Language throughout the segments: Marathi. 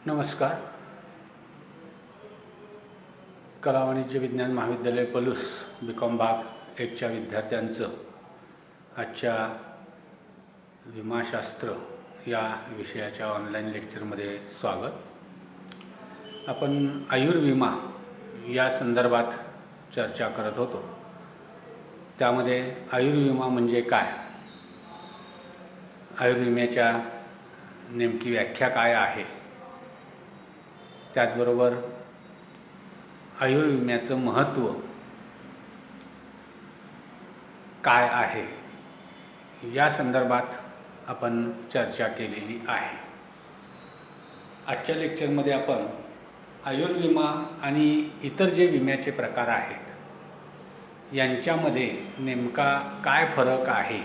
नमस्कार. कला वाणिज्य विज्ञान महाविद्यालय पलूस बी.कॉम भाग 1च्या विद्यार्थ्यांचं आजच्या विमाशास्त्र या विषयाच्या ऑनलाईन लेक्चरमध्ये स्वागत. आपण आयुर्विमा या संदर्भात चर्चा करत होतो. त्यामध्ये आयुर्विमा म्हणजे काय, आयुर्विम्याच्या नेमकी व्याख्या काय आहे, त्याचबरोबर आयुर्विम्याचं महत्त्व काय आहे या संदर्भात आपण चर्चा केलेली आहे. आजच्या लेक्चरमध्ये आपण आयुर्विमा आणि इतर जे विम्याचे प्रकार आहेत यांच्यामध्ये नेमका काय फरक आहे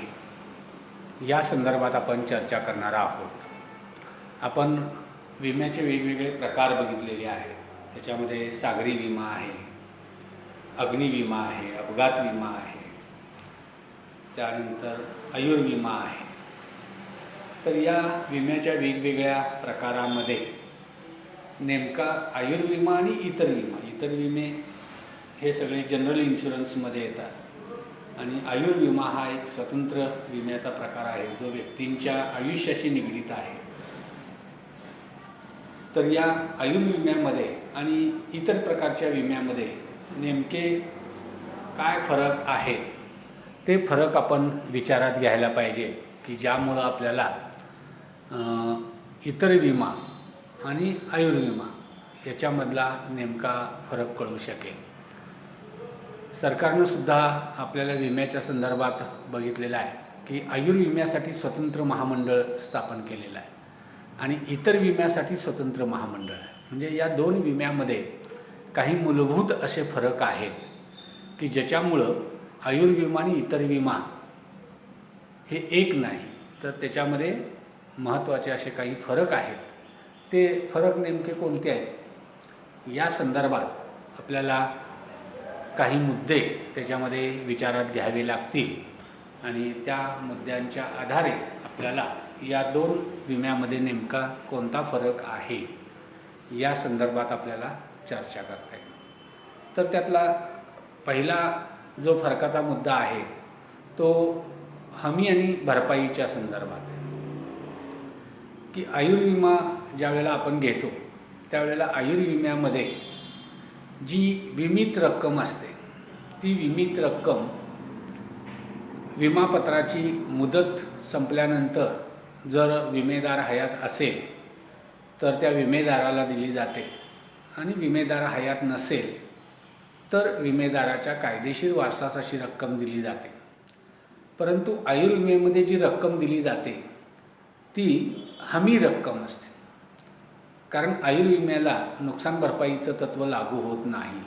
या संदर्भात आपण चर्चा करणार आहोत. आपण विम्याचे वेगवेगळे प्रकार बघितलेले आहेत. त्याच्यामध्ये सागरी विमा आहे, अग्निविमा आहे, अपघात विमा आहे, त्यानंतर आयुर्विमा आहे. तर या विम्याच्या वेगवेगळ्या प्रकारामध्ये नेमका आयुर्विमा आणि इतर विमे हे सगळे जनरल इन्शुरन्समध्ये येतात आणि आयुर्विमा हा एक स्वतंत्र विम्याचा प्रकार आहे जो व्यक्तींच्या आयुष्याशी निगडीत आहे. तर या आयुर्विम्यामध्ये आणि इतर प्रकारच्या विम्यामध्ये नेमके काय फरक आहेत ते फरक आपण विचारात घ्यायला पाहिजे की ज्यामुळं आपल्याला इतर विमा आणि आयुर्विमा याच्यामधला नेमका फरक कळू शकेल. सरकारनं सुद्धा आपल्याला विम्याच्या संदर्भात बघितलेलं आहे की आयुर्विम्यासाठी स्वतंत्र महामंडळ स्थापन केलेलं आहे आणि इतर विम्यासाठी स्वतंत्र महामंडळ आहे. म्हणजे या दोन विम्यामध्ये काही मूलभूत असे फरक आहेत की ज्याच्यामुळं आयुर्विमा आणि इतर विमा हे एक नाही, तर त्याच्यामध्ये महत्त्वाचे असे काही फरक आहेत. ते फरक नेमके कोणते आहेत या संदर्भात आपल्याला काही मुद्दे त्याच्यामध्ये विचारात घ्यावे लागतील आणि त्या मुद्द्यांच्या आधारे आपल्याला या दोन विम्यामध्ये नेमका कोणता फरक आहे या संदर्भात आपल्याला चर्चा करता येईल. तर त्यातला पहिला जो फरकाचा मुद्दा आहे तो हमी आणि भरपाईच्या संदर्भात आहे की आयुर्विमा ज्या वेळेला आपण घेतो त्यावेळेला आयुर्विम्यामध्ये जी विमित रक्कम असते ती विमित रक्कम विमापत्राची मुदत संपल्यानंतर जर विमेदार हयात असेल तर त्या विमेदाराला दिली जाते आणि विमेदार हयात नसेल तर विमेदाराच्या कायदेशीर वारसास अशी रक्कम दिली जाते. परंतु आयुर्विम्यामध्ये जी रक्कम दिली जाते ती हमी रक्कम असते, कारण आयुर्विम्याला नुकसान भरपाईचं तत्त्व लागू होत नाही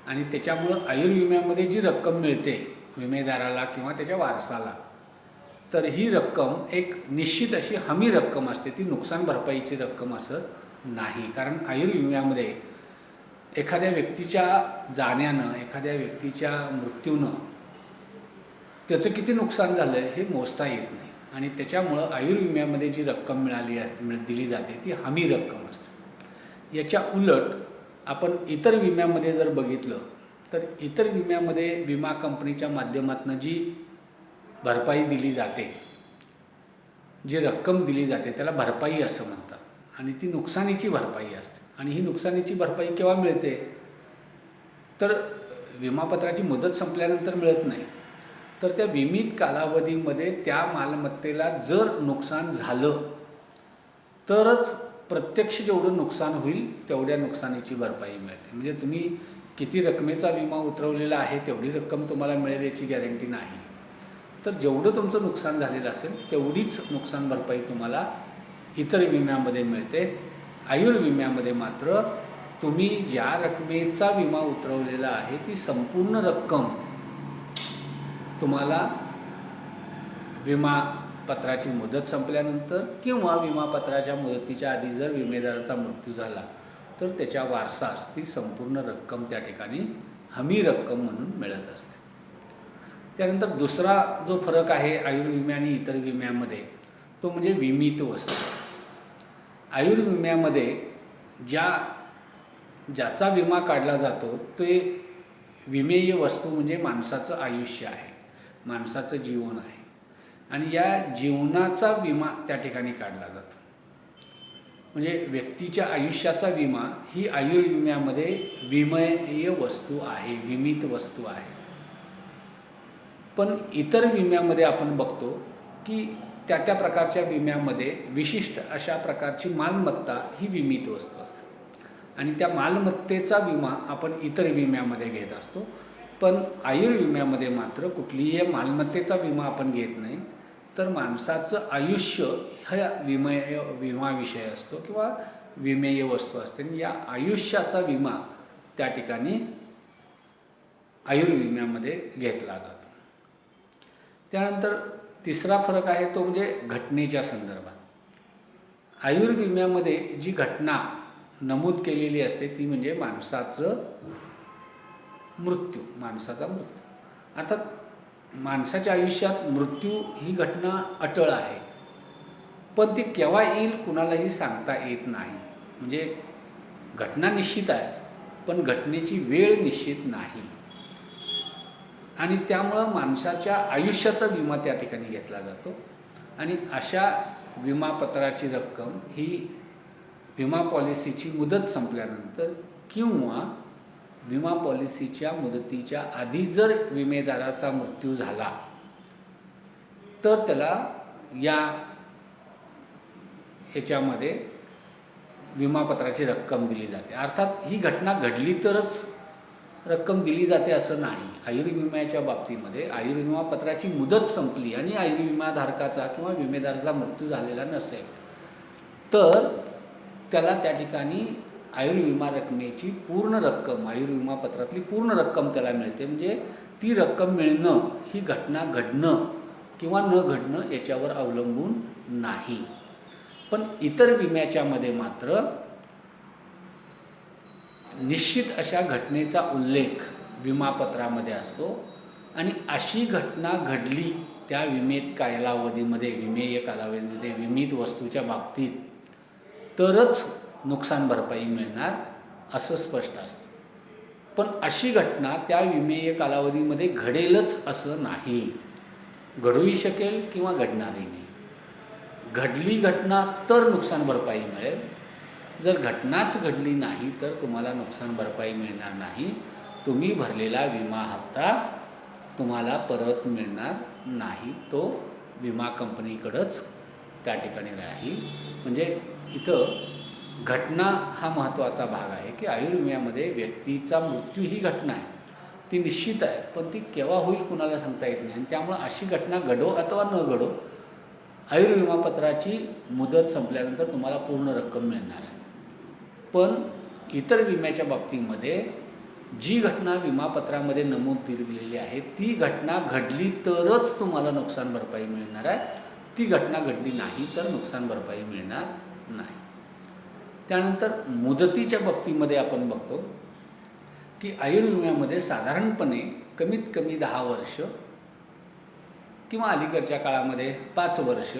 आणि त्याच्यामुळं आयुर्विम्यामध्ये जी रक्कम मिळते विमेदाराला किंवा त्याच्या वारसाला, तर ही रक्कम एक निश्चित अशी हमी रक्कम असते, ती नुकसान भरपाईची रक्कम असत नाही. कारण आयुर्विम्यामध्ये एखाद्या व्यक्तीच्या जाण्यानं, एखाद्या व्यक्तीच्या मृत्यूनं त्याचं किती नुकसान झालं हे मोजता येत नाही आणि त्याच्यामुळं आयुर्विम्यामध्ये जी रक्कम दिली जाते ती हमी रक्कम असते. याच्या उलट आपण इतर विम्यामध्ये जर बघितलं तर इतर विम्यामध्ये विमा कंपनीच्या माध्यमातून जी भरपाई दिली जाते, जी रक्कम दिली जाते त्याला भरपाई असं म्हणतात आणि ती नुकसानीची भरपाई असते. आणि ही नुकसानीची भरपाई केव्हा मिळते तर विमापत्राची मुदत संपल्यानंतर मिळत नाही, तर त्या विमित कालावधीमध्ये त्या मालमत्तेला जर नुकसान झालं तरच प्रत्यक्ष जेवढं नुकसान होईल तेवढ्या नुकसानीची भरपाई मिळते. म्हणजे तुम्ही किती रकमेचा विमा उतरवलेला आहे तेवढी रक्कम तुम्हाला मिळेल याची गॅरंटी नाही, तर जेवढं तुमचं नुकसान झालेलं असेल तेवढीच नुकसान भरपाई तुम्हाला इतर विम्यामध्ये मिळते. आयुर्विम्यामध्ये मात्र तुम्ही ज्या रकमेचा विमा उतरवलेला आहे ती संपूर्ण रक्कम तुम्हाला विमापत्राची मुदत संपल्यानंतर किंवा विमापत्राच्या मुदतीच्या आधी जर विमेदाराचा मृत्यू झाला तर त्याच्या वारसास ती संपूर्ण रक्कम त्या ठिकाणी हमी रक्कम म्हणून मिळत असते. त्यानंतर दुसरा जो फरक आहे आयुर्विमा आणि इतर विम्यामध्ये तो म्हणजे विमित वस्तू. आयुर्विम्यामध्ये ज्याचा विमा काढला जातो ते विमेय वस्तू म्हणजे माणसाचं आयुष्य आहे, माणसाचं जीवन आहे आणि या जीवनाचा विमा त्या ठिकाणी काढला जातो. म्हणजे व्यक्तीच्या आयुष्याचा विमा ही आयुर्विम्यामध्ये विमेय वस्तू आहे, विमित वस्तू आहे. पण इतर विम्यामध्ये आपण बघतो की त्या प्रकारच्या विम्यामध्ये विशिष्ट अशा प्रकारची मालमत्ता ही विमित वस्तू असते आणि त्या मालमत्तेचा विमा आपण इतर विम्यामध्ये घेत असतो. पण आयुर्विम्यामध्ये मात्र कुठलीही मालमत्तेचा विमा आपण घेत नाही, तर माणसाचं आयुष्य हा विमा विषय असतो किंवा विमेय वस्तू असते आणि या आयुष्याचा विमा त्या ठिकाणी आयुर्विम्यामध्ये घेतला जातो. त्यानंतर तिसरा फरक आहे तो म्हणजे घटनेच्या संदर्भात. आयुर्विम्यामध्ये जी घटना नमूद केलेली असते ती म्हणजे माणसाचा मृत्यू. अर्थात माणसाच्या आयुष्यात मृत्यू ही घटना अटळ आहे, पण ती केव्हा येईल कुणालाही सांगता येत नाही. म्हणजे घटना निश्चित आहे पण घटनेची वेळ निश्चित नाही आणि त्यामुळं माणसाच्या आयुष्याचा विमा त्या ठिकाणी घेतला जातो आणि अशा विमापत्राची रक्कम ही विमा पॉलिसीची मुदत संपल्यानंतर किंवा विमा पॉलिसीच्या मुदतीच्या आधी जर विमेदाराचा मृत्यू झाला तर त्याला ह्याच्यामध्ये विमापत्राची रक्कम दिली जाते. अर्थात ही घटना घडली तरच रक्कम दिली जाते असं नाही. आयुर्विम्याच्या बाबतीमध्ये आयुर्विमापत्राची मुदत संपली आणि आयुर्विमाधारकाचा किंवा विमेदाराचा मृत्यू झालेला नसेल तर त्याला त्या ठिकाणी आयुर्विमा रकमेची पूर्ण रक्कम, आयुर्विमापत्रातली पूर्ण रक्कम त्याला मिळते. म्हणजे ती रक्कम मिळणं ही घटना घडणं किंवा न घडणं याच्यावर अवलंबून नाही. पण इतर विम्याच्यामध्ये मात्र निश्चित अशा घटनेचा उल्लेख विमापत्रामध्ये असतो आणि अशी घटना घडली त्या विमेय कालावधीमध्ये विमित वस्तूच्या बाबतीत तरच नुकसान भरपाई मिळणार असं स्पष्ट असतं. पण अशी घटना त्या विमेय कालावधीमध्ये घडेलच असं नाही. घडूही शकेल किंवा घडणारही नाही. घडली घटना तर नुकसान भरपाई मिळेल, जर घटनाच घडली नाही तर तुम्हाला नुकसान भरपाई मिळणार नाही. तुम्ही भरलेला विमा हप्ता तुम्हाला परत मिळणार नाही, तो विमा कंपनीकडंच त्या ठिकाणी राहील. म्हणजे इथं घटना हा महत्त्वाचा भाग आहे की आयुर्विम्यामध्ये व्यक्तीचा मृत्यू ही घटना आहे, ती निश्चित आहे, पण ती केव्हा होईल कुणाला सांगता येत नाही आणि त्यामुळं अशी घटना घडो अथवा न घडो आयुर्विमापत्राची मुदत संपल्यानंतर तुम्हाला पूर्ण रक्कम मिळणार आहे. पण इतर विम्याच्या बाबतीमध्ये जी घटना विमापत्रामध्ये नमूद केलेली आहे ती घटना घडली तरच तुम्हाला नुकसान भरपाई मिळणार आहे. ती घटना घडली नाही तर नुकसान भरपाई मिळणार नाही. त्यानंतर मुदतीच्या बाबतीमध्ये आपण बघतो की आयुर्विम्यामध्ये साधारणपणे कमीत कमी 10 वर्ष किंवा अलीकडच्या काळामध्ये 5 वर्ष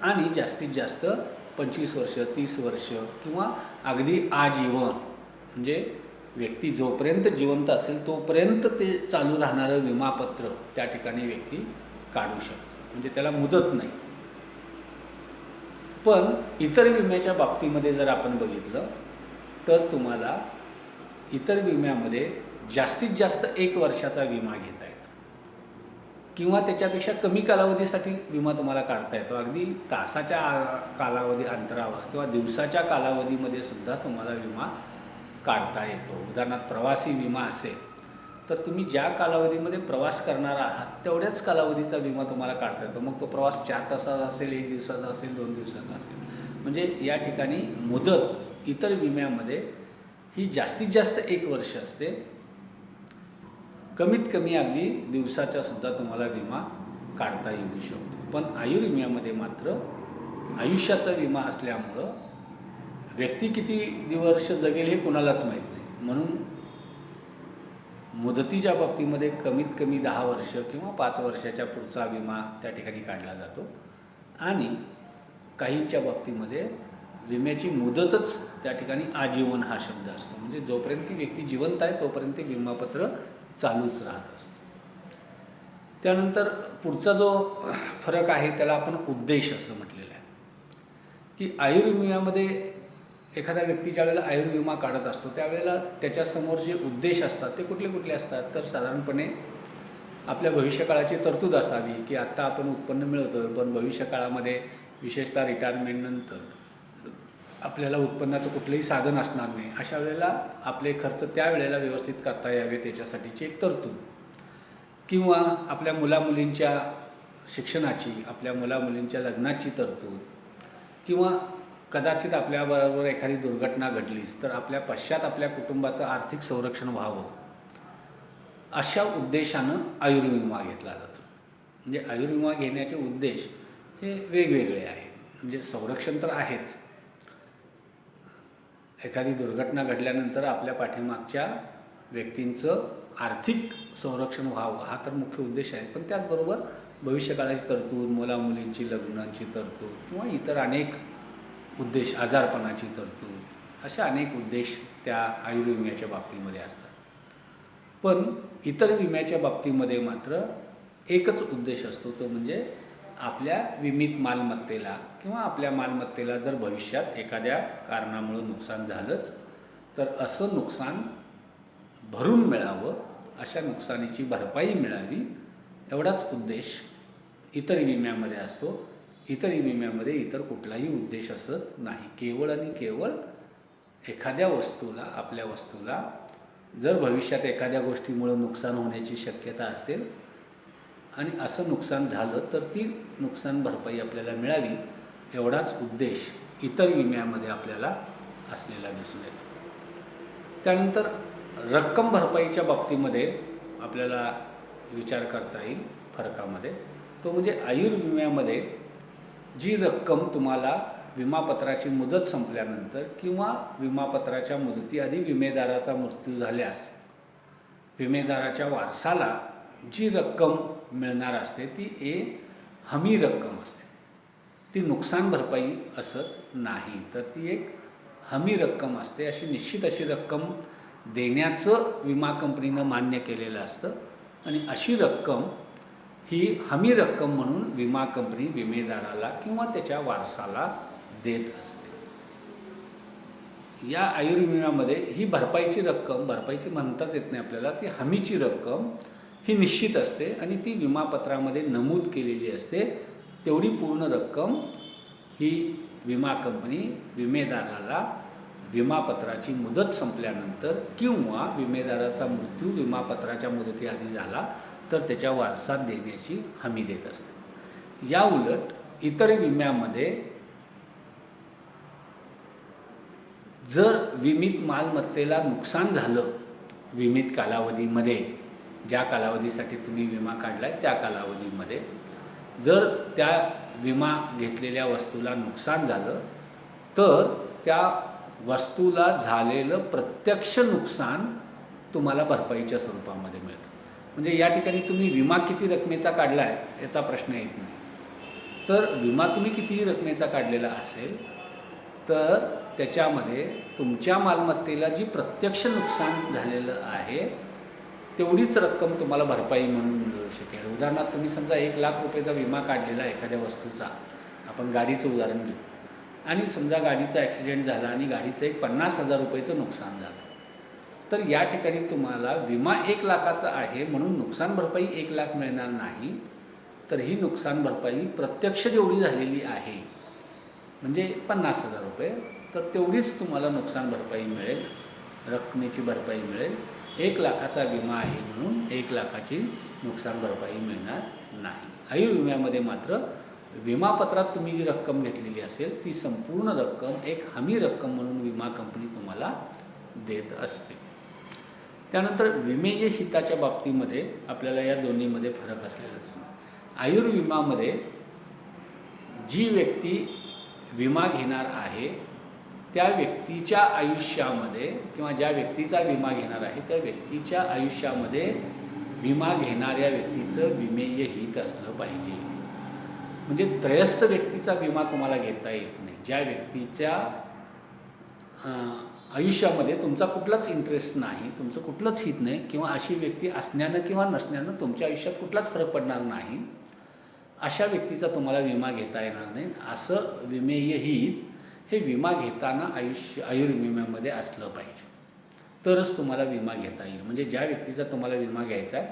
आणि जास्तीत जास्त 25 वर्ष, 30 वर्ष किंवा अगदी आजीवन, म्हणजे व्यक्ती जोपर्यंत जिवंत असेल तोपर्यंत ते चालू राहणारं विमापत्र त्या ठिकाणी व्यक्ती काढू शकतो. म्हणजे त्याला मुदत नाही. पण इतर विम्याच्या बाबतीमध्ये जर आपण बघितलं तर तुम्हाला इतर विम्यामध्ये जास्तीत जास्त 1 वर्षाचा विमा घेता येतो किंवा त्याच्यापेक्षा कमी कालावधीसाठी विमा तुम्हाला काढता येतो. अगदी तासाच्या कालावधी अंतरावर किंवा दिवसाच्या कालावधीमध्ये सुद्धा तुम्हाला विमा काढता येतो. उदाहरणार्थ प्रवासी विमा असेल तर तुम्ही ज्या कालावधीमध्ये प्रवास करणार आहात तेवढ्याच कालावधीचा विमा तुम्हाला काढता येतो. मग तो प्रवास 4 तासाचा असेल, 1 दिवसाचा असेल, 2 दिवसाचा असेल. म्हणजे या ठिकाणी मुदत इतर विम्यामध्ये ही जास्तीत जास्त 1 वर्ष असते. कमीत कमी अगदी दिवसाचा सुद्धा तुम्हाला विमा काढता येऊ शकतो. पण आयुर्विम्यामध्ये मात्र आयुष्याचा विमा असल्यामुळं व्यक्ती किती वर्ष जगेल हे कुणालाच माहीत नाही. म्हणून मुदतीच्या बाबतीमध्ये कमीत कमी 10 वर्ष किंवा 5 वर्षाच्या पुढचा विमा त्या ठिकाणी काढला जातो आणि काहींच्या बाबतीमध्ये विम्याची मुदतच त्या ठिकाणी आजीवन हा शब्द असतो. म्हणजे जोपर्यंत ती व्यक्ती जिवंत आहे तोपर्यंत विमापत्र चालूच राहत असतं. त्यानंतर पुढचा जो फरक आहे त्याला आपण उद्देश असं म्हटलेलं आहे, की आयुर्विम्यामध्ये एखाद्या व्यक्ती ज्या वेळेला आयुर्विमा काढत असतो त्यावेळेला त्याच्यासमोर जे उद्देश असतात ते कुठले कुठले असतात, तर साधारणपणे आपल्या भविष्यकाळाची तरतूद असावी, की आत्ता आपण उत्पन्न मिळवतो आहे पण भविष्यकाळामध्ये विशेषतः रिटायरमेंटनंतर आपल्याला उत्पन्नाचं कुठलंही साधन असणार नाही. अशा वेळेला आपले खर्च त्यावेळेला व्यवस्थित करता यावे त्याच्यासाठीची एक तरतूद, किंवा आपल्या मुलामुलींच्या शिक्षणाची, आपल्या मुलामुलींच्या लग्नाची तरतूद, किंवा कदाचित आपल्याबरोबर एखादी दुर्घटना घडलीच तर आपल्या पश्चात आपल्या कुटुंबाचं आर्थिक संरक्षण व्हावं, अशा उद्देशानं आयुर्विमा घेतला जातो. म्हणजे आयुर्विमा घेण्याचे उद्देश हे वेगवेगळे आहेत. म्हणजे संरक्षण तर आहेच, एखादी दुर्घटना घडल्यानंतर आपल्या पाठीमागच्या व्यक्तींचं आर्थिक संरक्षण व्हावं हा तर मुख्य उद्देश आहे, पण त्याचबरोबर भविष्यकाळाची तरतूद, मुलामुलींची लग्नाची तरतूद, किंवा इतर अनेक उद्देश, आजारपणाची तरतूद, असे अनेक उद्देश त्या आयुर्विम्याच्या बाबतीमध्ये असतात. पण इतर विम्याच्या बाबतीमध्ये मात्र एकच उद्देश असतो, तो म्हणजे आपल्या विमित मालमत्तेला किंवा आपल्या मालमत्तेला जर भविष्यात एखाद्या कारणामुळं नुकसान झालंच तर असं नुकसान भरून मिळावं, अशा नुकसानीची भरपाई मिळावी, एवढाच उद्देश इतर विम्यामध्ये असतो. इतर विम्यामध्ये इतर कुठलाही उद्देश असत नाही. केवळ आणि केवळ एखाद्या वस्तूला, आपल्या वस्तूला जर भविष्यात एखाद्या गोष्टीमुळं नुकसान होण्याची शक्यता असेल आणि असं नुकसान झालं तर ती नुकसान भरपाई आपल्याला मिळावी, एवढाच उद्देश इतर विम्यामध्ये आपल्याला असलेला दिसून येतो. त्यानंतर रक्कम भरपाईच्या बाबतीमध्ये आपल्याला विचार करता येईल फरकामध्ये, तो म्हणजे आयुर्विम्यामध्ये जी रक्कम तुम्हाला विमापत्राची मुदत संपल्यानंतर किंवा विमापत्राच्या मुदतीआधी विमेदाराचा मृत्यू झाल्यास विमेदाराच्या वारसाला जी रक्कम मिळणार असते ती हमी रक्कम असते. ती नुकसान भरपाई असत नाही, तर ती एक हमी रक्कम असते. अशी निश्चित अशी रक्कम देण्याचं विमा कंपनीनं मान्य केलेलं असतं आणि अशी रक्कम ही हमी रक्कम म्हणून विमा कंपनी विमेदाराला किंवा त्याच्या वारसाला देत असते. या आयुर्विम्यामध्ये ही भरपाईची रक्कम, भरपाईची म्हणताच येत नाही आपल्याला, ती हमीची रक्कम ही निश्चित असते आणि ती विमापत्रामध्ये नमूद केलेली असते. तेवढी पूर्ण रक्कम ही विमा कंपनी विमेदाराला विमापत्राची मुदत संपल्यानंतर किंवा विमेदाराचा मृत्यू विमापत्राच्या मुदतीआधी झाला तर त्याच्या वारसात देण्याची हमी देत असते. या उलट इतर विम्यामध्ये जर विमित मालमत्तेला नुकसान झालं विमित कालावधीमध्ये, ज्या कालावधीसाठी तुम्ही विमा काढला आहे त्या कालावधीमध्ये जर त्या विमा घेतलेल्या वस्तूला नुकसान झालं तर त्या वस्तूला झालेलं प्रत्यक्ष नुकसान तुम्हाला भरपाईच्या स्वरूपामध्ये मिळतं. म्हणजे या ठिकाणी तुम्ही विमा किती रकमेचा काढला आहे याचा प्रश्न येत नाही. तर विमा तुम्ही कितीही रकमेचा काढलेला असेल तर त्याच्यामध्ये तुमच्या मालमत्तेला जी प्रत्यक्ष नुकसान झालेलं आहे तेवढीच रक्कम तुम्हाला भरपाई म्हणून मिळू शकेल. उदाहरणार्थ तुम्ही समजा 1,00,000 रुपयेचा विमा काढलेला आहे एखाद्या वस्तूचा, आपण गाडीचं उदाहरण घेऊ, आणि समजा गाडीचा ॲक्सिडेंट झाला आणि गाडीचं एक 50,000 रुपयेचं नुकसान झालं, तर या ठिकाणी तुम्हाला विमा 1,00,000चा आहे म्हणून नुकसान भरपाई 1,00,000 मिळणार नाही, तर ही नुकसान भरपाई प्रत्यक्ष जेवढी झालेली आहे म्हणजे 50,000 रुपये, तर तेवढीच तुम्हाला नुकसान भरपाई मिळेल, रकमेची भरपाई मिळेल. 1,00,000चा विमा आहे म्हणून 1,00,000ची नुकसान भरपाई मिळणार नाही. आयुर्विम्यामध्ये मात्र विमापत्रात तुम्ही जी रक्कम घेतलेली असेल ती संपूर्ण रक्कम एक हमी रक्कम म्हणून विमा कंपनी तुम्हाला देत असते. त्यानंतर विमेय हिताच्या बाबतीमध्ये आपल्याला या दोन्हीमध्ये फरक असलेला दिसतो. आयुर्विमामध्ये जी व्यक्ती विमा घेणार आहे त्या व्यक्तीच्या आयुष्यामध्ये किंवा ज्या व्यक्तीचा विमा घेणार आहे त्या व्यक्तीच्या आयुष्यामध्ये विमा घेणाऱ्या व्यक्तीचं विमेय हित असलं पाहिजे. म्हणजे त्रयस्थ व्यक्तीचा विमा तुम्हाला घेता येत नाही. ज्या व्यक्तीच्या आयुष्यामध्ये तुमचा कुठलाच इंटरेस्ट नाही, तुमचं कुठलंच हित नाही, किंवा अशी व्यक्ती असण्यानं किंवा नसण्यानं तुमच्या आयुष्यात कुठलाच फरक पडणार नाही, अशा व्यक्तीचा तुम्हाला विमा घेता येणार नाही. असं विमेय हित हे विमा घेताना आयुर्विम्यामध्ये असलं पाहिजे, तरच तुम्हाला विमा घेता येईल. म्हणजे ज्या व्यक्तीचा तुम्हाला विमा घ्यायचा आहे,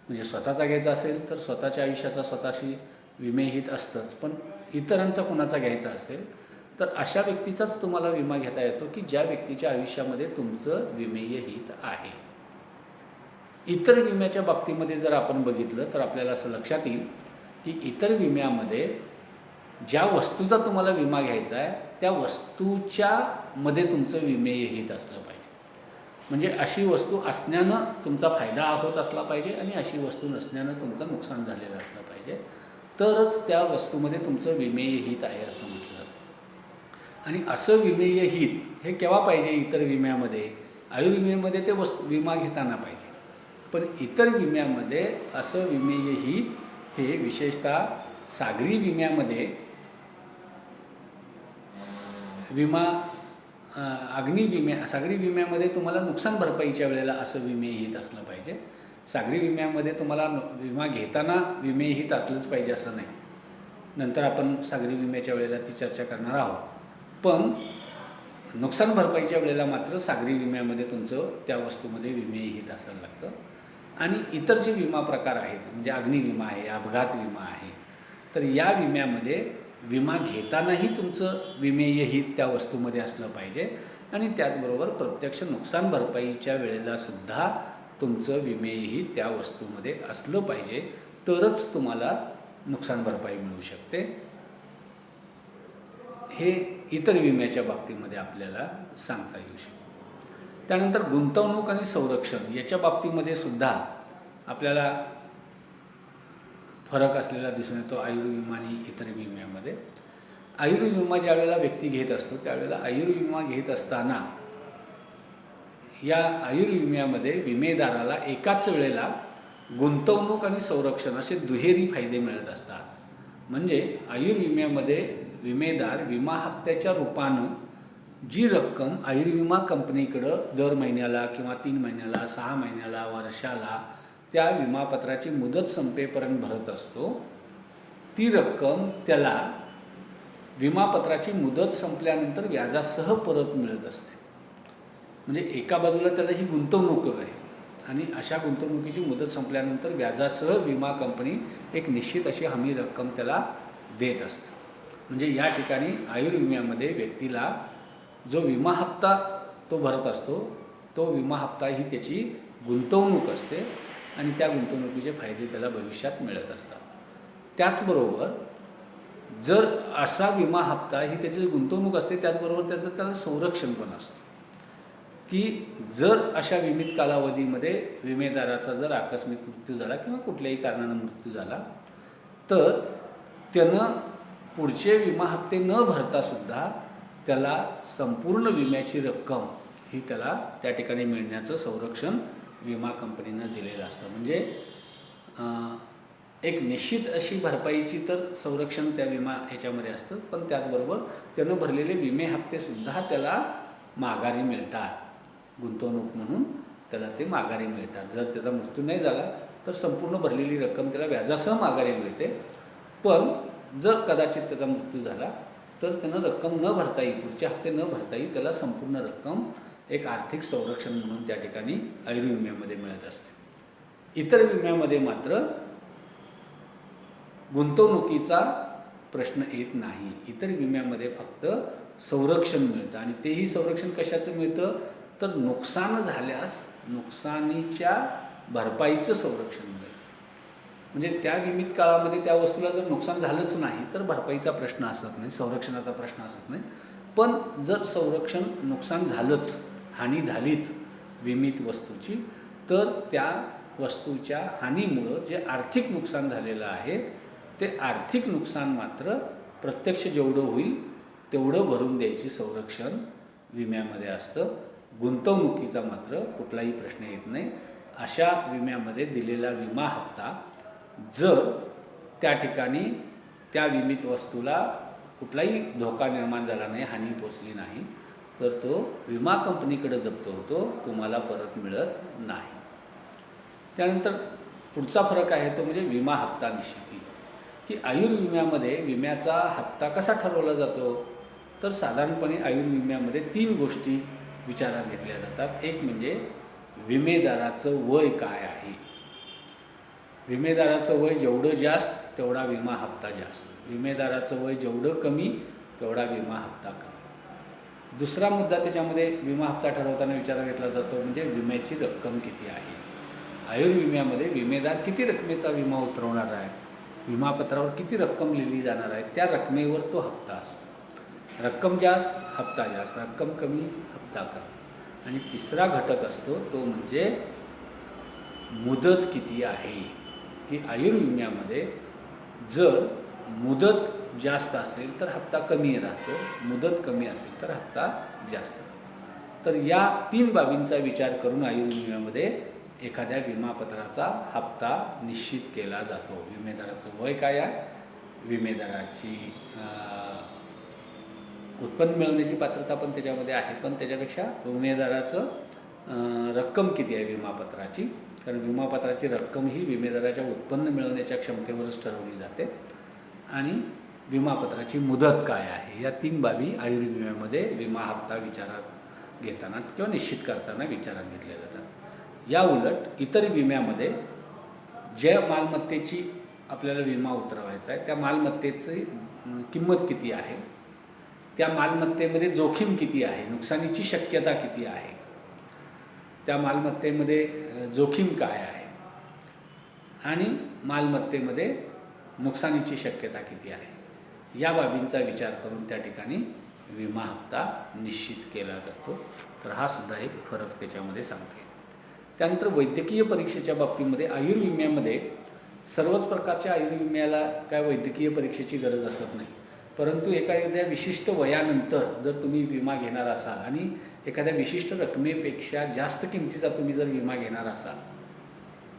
म्हणजे स्वतःचा घ्यायचा असेल तर स्वतःच्या आयुष्याचा स्वतःशी विमेहित असतंच, पण इतरांचा कुणाचा घ्यायचा असेल तर अशा व्यक्तीचाच तुम्हाला विमा घेता येतो की ज्या व्यक्तीच्या आयुष्यामध्ये तुमचं विमेय हित आहे. इतर विम्याच्या बाबतीमध्ये जर आपण बघितलं तर आपल्याला असं लक्षात येईल की इतर विम्यामध्ये ज्या वस्तूचा तुम्हाला विमा घ्यायचा आहे त्या वस्तूच्या मध्ये तुमचं विमेय हित असलं पाहिजे. म्हणजे अशी वस्तू असण्यानं तुमचा फायदा होत असला पाहिजे आणि अशी वस्तू नसण्यानं तुमचं नुकसान झालेलं असलं पाहिजे, तरच त्या वस्तूमध्ये तुमचं विमेय हित आहे असं म्हटलं जातं. आणि असं विमेय हित हे केव्हा पाहिजे? इतर विम्यामध्ये, आयुर्विम्यामध्ये ते विमा घेताना पाहिजे. पण इतर विम्यामध्ये असं विमेय हित हे विशेषतः सागरी विम्यामध्ये सागरी विम्यामध्ये तुम्हाला नुकसान भरपाईच्या वेळेला असं विमेय हित असलं पाहिजे. सागरी विम्यामध्ये तुम्हाला विमा घेताना विमेय हित असलंच पाहिजे असं नाही. नंतर आपण सागरी विम्याच्या वेळेला ती चर्चा करणार आहोत. पण नुकसान भरपाईच्या वेळेला मात्र सागरी विम्यामध्ये तुमचं त्या वस्तूमध्ये विमेय हित असायला लागतं. आणि इतर जे विमा प्रकार आहेत, म्हणजे अग्निविमा आहे, अपघात विमा आहे, तर या विम्यामध्ये विमा घेतानाही तुमचं विमेय हित त्या वस्तूमध्ये असलं पाहिजे. आणि त्याचबरोबर प्रत्यक्ष नुकसान भरपाईच्या वेळेला सुद्धा तुमचं विमेय हित त्या वस्तूमध्ये असलं पाहिजे, तरच तुम्हाला नुकसान भरपाई मिळू शकते. हे इतर विम्याच्या बाबतीमध्ये आपल्याला सांगता येऊ शकतं. त्यानंतर गुंतवणूक आणि संरक्षण याच्या बाबतीमध्ये सुद्धा आपल्याला फरक असलेला दिसून येतो आयुर्विमा आणि इतर विम्यामध्ये. आयुर्विमा ज्या वेळेला व्यक्ती घेत असतो त्यावेळेला आयुर्विमा घेत असताना या आयुर्विम्यामध्ये विमेदाराला एकाच वेळेला गुंतवणूक आणि संरक्षण असे दुहेरी फायदे मिळत असतात. म्हणजे आयुर्विम्यामध्ये विमेदार विमा हप्त्याच्या रूपानं जी रक्कम आयुर्विमा कंपनीकडं दर महिन्याला किंवा 3 महिन्याला, 6 महिन्याला, वर्षाला त्या विमापत्राची मुदत संपेपर्यंत भरत असतो, ती रक्कम त्याला विमापत्राची मुदत संपल्यानंतर व्याजासह परत मिळत असते. म्हणजे एका बाजूला त्याला ही गुंतवणूक आहे आणि अशा गुंतवणुकीची मुदत संपल्यानंतर व्याजासह विमा कंपनी एक निश्चित अशी हमी रक्कम त्याला देत असते. म्हणजे या ठिकाणी आयुर्विम्यामध्ये व्यक्तीला जो विमा हप्ता तो भरत असतो, तो विमा हप्ता ही त्याची गुंतवणूक असते आणि त्या गुंतवणुकीचे फायदे त्याला भविष्यात मिळत असतात. त्याचबरोबर जर असा विमा हप्ता ही त्याची गुंतवणूक असते, त्याचबरोबर त्याला संरक्षण पण असतं की जर अशा विमित कालावधीमध्ये विमेदाराचा जर आकस्मिक मृत्यू झाला किंवा कुठल्याही कारणानं मृत्यू झाला तर त्यानं पुढचे विमा हप्ते न भरतासुद्धा त्याला संपूर्ण विम्याची रक्कम ही त्याला त्या ठिकाणी मिळण्याचं संरक्षण विमा कंपनीनं दिलेलं असतं. म्हणजे एक निश्चित अशी भरपाईची तर संरक्षण त्या विमा ह्याच्यामध्ये असतं, पण त्याचबरोबर त्यानं भरलेले विमे हप्तेसुद्धा त्याला माघारी मिळतात. गुंतवणूक म्हणून त्याला ते माघारी मिळतात. जर त्याचा मृत्यू नाही झाला तर संपूर्ण भरलेली रक्कम त्याला व्याजासह माघारी मिळते. पण जर कदाचित त्याचा मृत्यू झाला तर त्यानं रक्कम न भरता येईल, पुढचे हप्ते न भरता येईल, त्याला संपूर्ण रक्कम एक आर्थिक संरक्षण म्हणून त्या ठिकाणी आयुर्विम्यामध्ये मिळत असते. इतर विम्यामध्ये मात्र गुंतवणुकीचा प्रश्न येत नाही. इतर विम्यामध्ये फक्त संरक्षण मिळतं आणि तेही संरक्षण कशाचं मिळतं तर नुकसान झाल्यास नुकसानीच्या भरपाईचं संरक्षण मिळतं. म्हणजे त्या विमित काळामध्ये त्या वस्तूला जर नुकसान झालंच नाही तर भरपाईचा प्रश्न असत नाही, संरक्षणाचा प्रश्न असत नाही. पण जर संरक्षण नुकसान झालंच, हानी झालीच विमित वस्तूची, तर त्या वस्तूच्या हानीमुळं जे आर्थिक नुकसान झालेलं आहे ते आर्थिक नुकसान मात्र प्रत्यक्ष जेवढं होईल तेवढं भरून द्यायची संरक्षण विम्यामध्ये असतं. गुंतवणुकीचा मात्र कुठलाही प्रश्न येत नाही. अशा विम्यामध्ये दिलेला विमा हप्ता जर त्या ठिकाणी त्या विमित वस्तूला कुठलाही धोका निर्माण झाला नाही, हानी पोचली नाही, तर तो विमा कंपनीकडे जप्त होतो, तुम्हाला परत मिळत नाही. त्यानंतर पुढचा फरक आहे तो म्हणजे विमा हप्ता निश्चिती, की आयुर्विम्यामध्ये विम्याचा हप्ता कसा ठरवला जातो. तर साधारणपणे आयुर्विम्यामध्ये 3 गोष्टी विचारात घेतल्या जातात. एक म्हणजे विमेदाराचं वय काय आहे. विमेदाराचं वय जेवढं जास्त तेवढा विमा हप्ता जास्त, विमेदाराचं वय जेवढं कमी तेवढा विमा हप्ता कमी. दुसरा मुद्दा त्याच्यामध्ये विमा हप्ता ठरवताना विचारात घेतला जातो म्हणजे विम्याची रक्कम किती आहे. आयुर्विम्यामध्ये विमेदार किती रकमेचा विमा उतरवणार आहे, विमापत्रावर किती रक्कम लिहिली जाणार आहे, त्या रकमेवर तो हप्ता असतो. रक्कम जास्त हप्ता जास्त, रक्कम कमी हप्ता कमी. आणि तिसरा घटक असतो तो म्हणजे मुदत किती आहे, की आयुर्विम्यामध्ये जर मुदत जास्त असेल तर हप्ता कमी राहतो, मुदत कमी असेल तर हप्ता जास्त. तर या 3 बाबींचा विचार करून आयुर्विम्यामध्ये एखाद्या विमापत्राचा हप्ता निश्चित केला जातो. विमेदाराचं वय काय आहे, विमेदाराची उत्पन्न मिळवण्याची पात्रता पण त्याच्यामध्ये आहे, पण त्याच्यापेक्षा विमेदाराचं रक्कम किती आहे विमापत्राची, कारण विमापत्राची रक्कम ही विमेदाराच्या उत्पन्न मिळवण्याच्या क्षमतेवरच ठरवली जाते. आणि विमापत्राची मुदत काय आहे, या 3 बाबी आयुर्विम्यामध्ये विमा हप्ता विचारात घेताना किंवा निश्चित करताना विचारात घेतल्या जातात. या उलट इतर विम्यामध्ये ज्या मालमत्तेची आपल्याला विमा उतरवायचा आहे त्या मालमत्तेची किंमत किती आहे, त्या मालमत्तेमध्ये जोखीम किती आहे, नुकसानीची शक्यता किती आहे, त्या मालमत्तेमध्ये जोखीम काय आहे आणि मालमत्तेमध्ये नुकसानीची शक्यता किती आहे, या बाबींचा विचार करून त्या ठिकाणी विमा हप्ता निश्चित केला जातो. तर हा सुद्धा एक फरक त्याच्यामध्ये सांगते. त्यानंतर वैद्यकीय परीक्षेच्या बाबतीमध्ये आयुर्विम्यामध्ये सर्वच प्रकारच्या आयुर्विम्याला काय वैद्यकीय परीक्षेची गरज असत नाही, परंतु एखाद्या विशिष्ट वयानंतर जर तुम्ही विमा घेणार असाल आणि एखाद्या विशिष्ट रकमेपेक्षा जास्त किमतीचा तुम्ही जर विमा घेणार असाल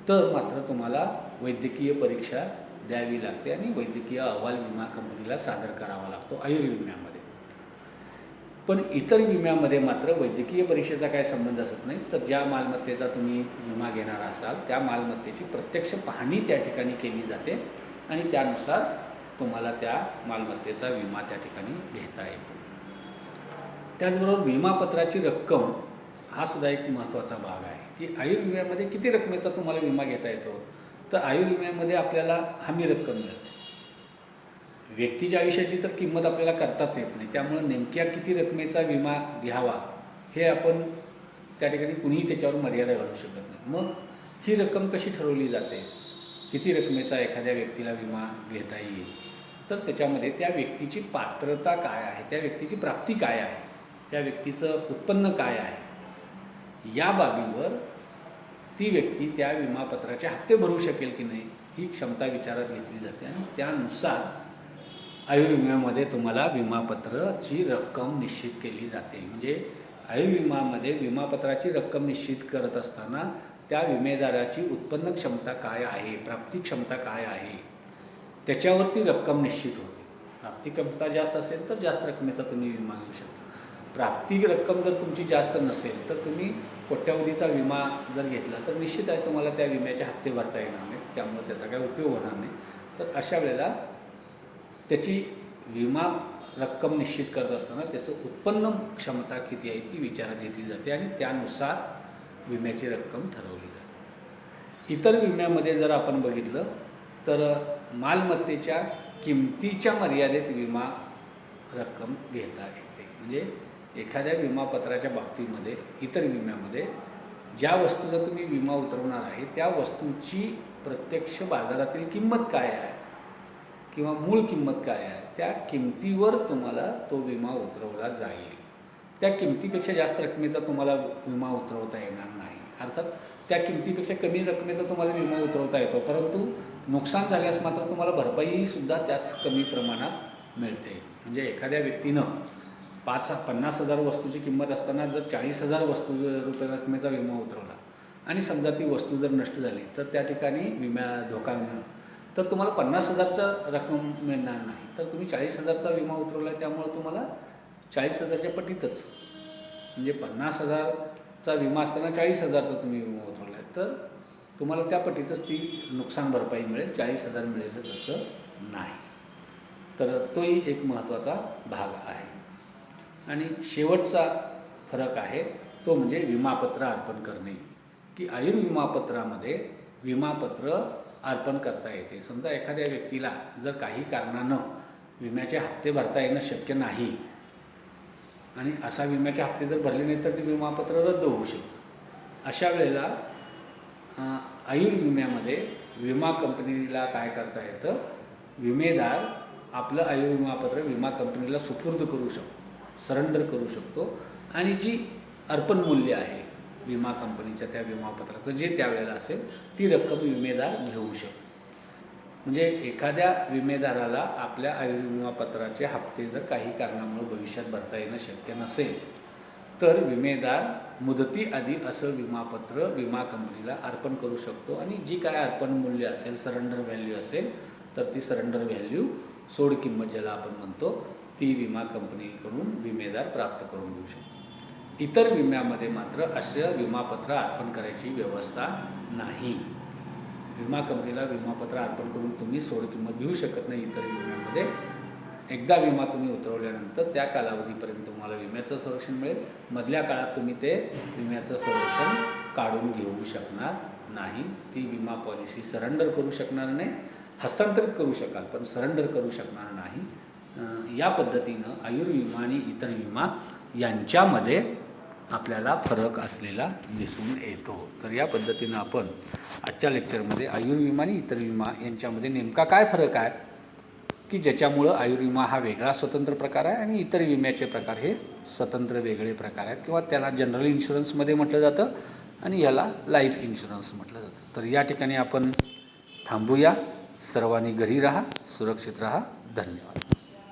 तर मात्र तुम्हाला वैद्यकीय परीक्षा द्यावी लागते आणि वैद्यकीय अहवाल विमा कंपनीला सादर करावा लागतो आयुर्विम्यामध्ये. पण इतर विम्यामध्ये मात्र वैद्यकीय परीक्षेचा काय संबंध असत नाही. तर ज्या मालमत्तेचा तुम्ही विमा घेणार असाल त्या मालमत्तेची प्रत्यक्ष पाहणी त्या ठिकाणी केली जाते आणि त्यानुसार तुम्हाला त्या मालमत्तेचा विमा त्या ठिकाणी घेता येतो. त्याचबरोबर विमापत्राची रक्कम हा सुद्धा एक महत्त्वाचा भाग आहे, की आयुर्विम्यामध्ये किती रकमेचा तुम्हाला विमा घेता येतो. तर आयुर्विम्यामध्ये आपल्याला हमी रक्कम मिळते. व्यक्तीच्या आयुष्याची तर किंमत आपल्याला करताच येत नाही, त्यामुळं नेमक्या किती रकमेचा विमा घ्यावा हे आपण त्या ठिकाणी कुणीही त्याच्यावर मर्यादा घालू शकत नाही. मग ही रक्कम कशी ठरवली जाते, किती रकमेचा एखाद्या व्यक्तीला विमा घेता येईल, तर त्याच्यामध्ये त्या व्यक्तीची पात्रता काय आहे, त्या व्यक्तीची प्राप्ती काय आहे, त्या व्यक्तीचं उत्पन्न काय आहे, या बाबीवर ती व्यक्ती त्या विमापत्राचे हप्ते भरू शकेल की नाही ही क्षमता विचारात घेतली जाते आणि त्यानुसार आयुर्विम्यामध्ये तुम्हाला विमापत्राची रक्कम निश्चित केली जाते. म्हणजे आयुर्विमामध्ये विमापत्राची रक्कम निश्चित करत असताना त्या विमेदाराची उत्पन्न क्षमता काय आहे, प्राप्ती क्षमता काय आहे, त्याच्यावरती रक्कम निश्चित होते. प्राप्ती क्षमता जास्त असेल तर जास्त रकमेचा तुम्ही विमा घेऊ शकता. प्राप्ती रक्कम जर तुमची जास्त नसेल तर तुम्ही कोट्यावधीचा विमा जर घेतला तर निश्चित आहे तुम्हाला त्या विम्याचे हप्ते भरता येणार नाहीत, त्यामुळे त्याचा काही उपयोग होणार नाही. तर अशा वेळेला त्याची विमा रक्कम निश्चित करत असताना त्याचं उत्पन्न क्षमता किती आहे ती विचारात घेतली जाते आणि त्यानुसार विम्याची रक्कम ठरवली जाते. इतर विम्यामध्ये जर आपण बघितलं तर मालमत्तेच्या किमतीच्या मर्यादेत विमा रक्कम घेता येते. म्हणजे एखाद्या विमापत्राच्या बाबतीमध्ये इतर विम्यामध्ये ज्या वस्तूचा तुम्ही विमा उतरवणार आहे त्या वस्तूची प्रत्यक्ष बाजारातील किंमत काय आहे किंवा मूळ किंमत काय आहे त्या किमतीवर तुम्हाला तो विमा उतरवला जाईल. त्या किमतीपेक्षा जास्त रकमेचा तुम्हाला विमा उतरवता येणार नाही. अर्थात त्या किमतीपेक्षा कमी रकमेचा तुम्हाला विमा उतरवता येतो, परंतु नुकसान झाल्यास मात्र तुम्हाला भरपाईसुद्धा त्याच कमी प्रमाणात मिळते. म्हणजे एखाद्या व्यक्तीनं 50,000 वस्तूची किंमत असताना जर 40,000 रुपये रकमेचा विमा उतरवला आणि समजा ती वस्तू जर नष्ट झाली तर त्या ठिकाणी धोका तर तुम्हाला 50,000चा रक्कम मिळणार नाही. तर तुम्ही 40,000चा विमा उतरवला आहे, त्यामुळं तुम्हाला 40,000च्या पटीतच, म्हणजे 50,000चा विमा असताना 40,000चा तुम्ही विमा उतरवला आहे, तर तुम्हाला त्या पटीतच ती नुकसान भरपाई मिळेल. 40,000 मिळेलच असं नाही. तर तोही एक महत्त्वाचा भाग आहे. आणि शेवटचा फरक आहे तो म्हणजे विमापत्र अर्पण करणे, की आयुर्विमापत्रामध्ये विमापत्र अर्पण करता येते. समजा एखाद्या व्यक्तीला जर काही कारणानं विम्याचे हप्ते भरता येणं शक्य नाही आणि असा विम्याचे हप्ते जर भरले नाही तर ते विमापत्र रद्द होऊ शकतं. अशा वेळेला आयुर्विम्यामध्ये विमा कंपनीला काय करता येतं, विमेदार आपलं आयुर्विमापत्र विमा कंपनीला सुपूर्द करू शकतो, सरेंडर करू शकतो आणि जी अर्पण मूल्य आहे विमा कंपनीच्या त्या विमापत्राचं जे त्यावेळेला असेल ती रक्कम विमेदार घेऊ शकतो. म्हणजे एखाद्या विमेदाराला आपल्या आयुर्विमापत्राचे हप्ते जर काही कारणामुळे भविष्यात भरता येणं शक्य नसेल तर विमेदार मुदतीआधी असं विमापत्र विमा कंपनीला अर्पण करू शकतो आणि जी काय अर्पण मूल्य असेल, सरेंडर व्हॅल्यू असेल, तर ती सरेंडर व्हॅल्यू, सोड किंमत ज्याला आपण म्हणतो, ती विमा कंपनीकडून विमेदार प्राप्त करून घेऊ शकतो. इतर विम्यामध्ये मात्र असं विमापत्र अर्पण करायची व्यवस्था नाही. विमा कंपनीला विमापत्र अर्पण करून तुम्ही सोड किंमत घेऊ शकत नाही. इतर विम्यामध्ये एकदा विमा तुम्ही उतरवल्यानंतर त्या कालावधीपर्यंत तुम्हाला विम्याचं संरक्षण मिळेल. मधल्या काळात तुम्ही ते विम्याचं संरक्षण काढून घेऊ शकणार नाही. ती विमा पॉलिसी सरेंडर करू शकणार नाही, हस्तांतरित करू शकाल पण सरेंडर करू शकणार नाही. या पद्धतीनं आयुर्विमा आणि इतर विमा यांच्यामध्ये आपल्याला फरक असलेला दिसून येतो. तर या पद्धतीनं आपण आजच्या लेक्चरमध्ये आयुर्विमा आणि इतर विमा यांच्यामध्ये नेमका काय फरक आहे, की ज्याच्यामुळं आयुर्विमा हा वेगळा स्वतंत्र प्रकार आहे आणि इतर विम्याचे प्रकार हे स्वतंत्र वेगळे प्रकार आहेत, किंवा त्याला जनरल इन्शुरन्समध्ये म्हटलं जातं आणि ह्याला लाईफ इन्शुरन्स म्हटलं जातं. तर या ठिकाणी आपण थांबूया. सर्वांनी घरी राहा, सुरक्षित राहा. धन्यवाद.